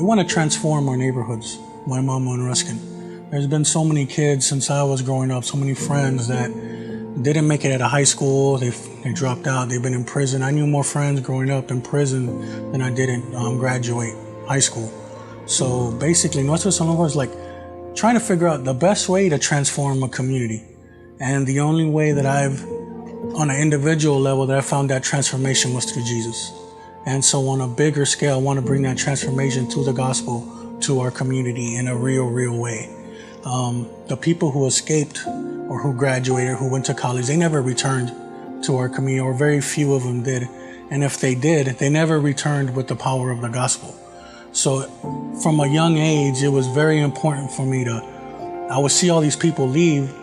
we want to transform our neighborhoods, Waimama and Ruskin. There's been so many kids since I was growing up, so many friends that didn't make it out of high school. They dropped out. They've been in prison. I knew more friends growing up in prison than I did graduate high school. So basically, Nuestro Salón was like trying to figure out the best way to transform a community. And the only way that on an individual level, that I found that transformation was through Jesus. And so on a bigger scale, I want to bring that transformation through the gospel to our community in a real way. The people who escaped or who graduated, who went to college, they never returned to our community, or very few of them did. And if they did, they never returned with the power of the gospel. So from a young age, it was very important for me I would see all these people leave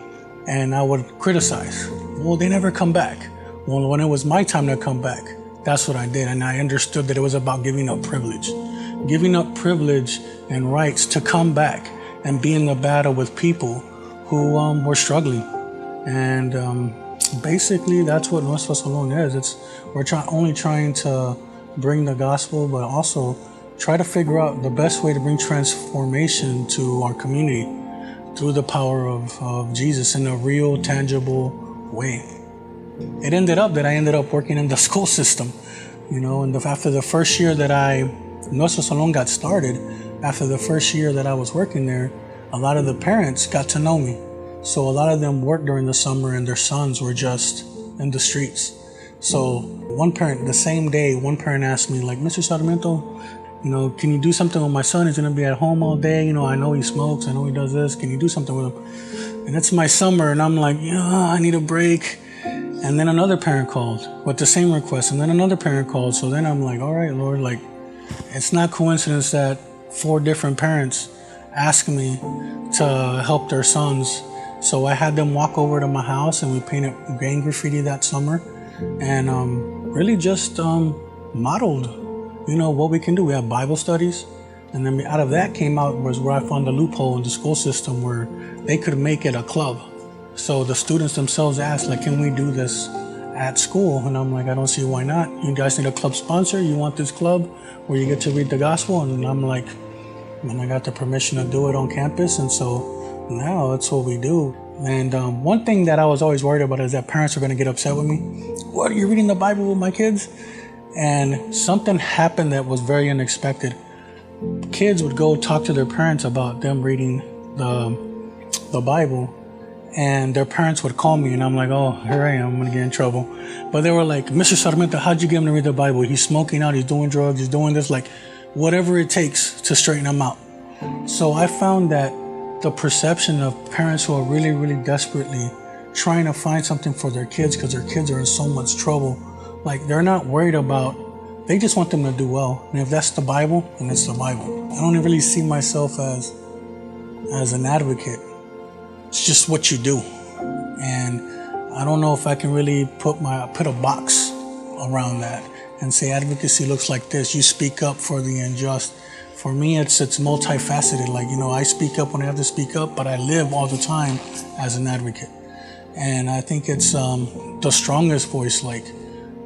and I would criticize. Well, they never come back. Well, when it was my time to come back, that's what I did. And I understood that it was about giving up privilege and rights to come back and be in the battle with people who were struggling. And basically, that's what Nuestro Salón is. We're only trying to bring the gospel, but also try to figure out the best way to bring transformation to our community through the power of Jesus in a real, tangible way. It ended up that I ended up working in the school system, and after the first year that Nuestro Salón got started, after the first year that I was working there, a lot of the parents got to know me. So a lot of them worked during the summer and their sons were just in the streets. So one parent, the same day, one parent asked me, like, Mr. Sarmiento, can you do something with my son? He's going to be at home all day. I know he smokes. I know he does this. Can you do something with him? And it's my summer. And I'm like, I need a break. And then another parent called with the same request. And then another parent called. So then I'm like, all right, Lord, like, it's not coincidence that 4 different parents asked me to help their sons. So I had them walk over to my house and we painted gang graffiti that summer and really just modeled, what we can do. We have Bible studies. And then out of that came out was where I found the loophole in the school system where they could make it a club. So the students themselves asked, like, can we do this at school? And I'm like, I don't see why not. You guys need a club sponsor? You want this club where you get to read the gospel? And I'm like, and I got the permission to do it on campus. And so now that's what we do. And one thing that I was always worried about is that parents are going to get upset with me. What, are you reading the Bible with my kids? And something happened that was very unexpected. Kids would go talk to their parents about them reading the Bible, and their parents would call me, and I'm like, oh, here I am, I'm going to get in trouble. But they were like, Mr. Sarmiento, how'd you get him to read the Bible? He's smoking out, he's doing drugs, he's doing this, like whatever it takes to straighten him out. So I found that the perception of parents who are really desperately trying to find something for their kids because their kids are in so much trouble, like they're not worried about, they just want them to do well. And if that's the Bible, then it's the Bible. I don't really see myself as an advocate. It's just what you do. And I don't know if I can really put a box around that and say advocacy looks like this. You speak up for the unjust. For me, it's multifaceted. Like, I speak up when I have to speak up, but I live all the time as an advocate. And I think it's the strongest voice. Like,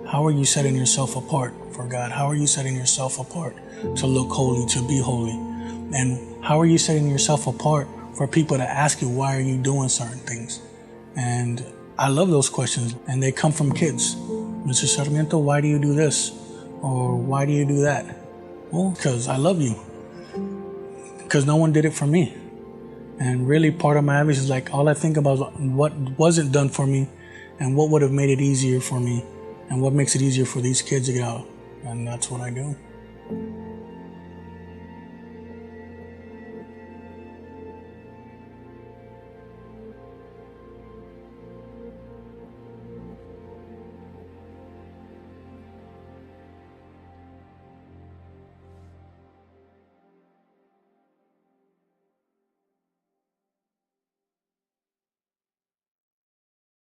how are you setting yourself apart for God? How are you setting yourself apart to look holy, to be holy? And how are you setting yourself apart for people to ask you, why are you doing certain things? And I love those questions. And they come from kids. Mr. Sarmiento, why do you do this? Or why do you do that? Well, because I love you. Because no one did it for me. And really part of my advocacy is like, all I think about is what wasn't done for me and what would have made it easier for me and what makes it easier for these kids to get out. And that's what I do.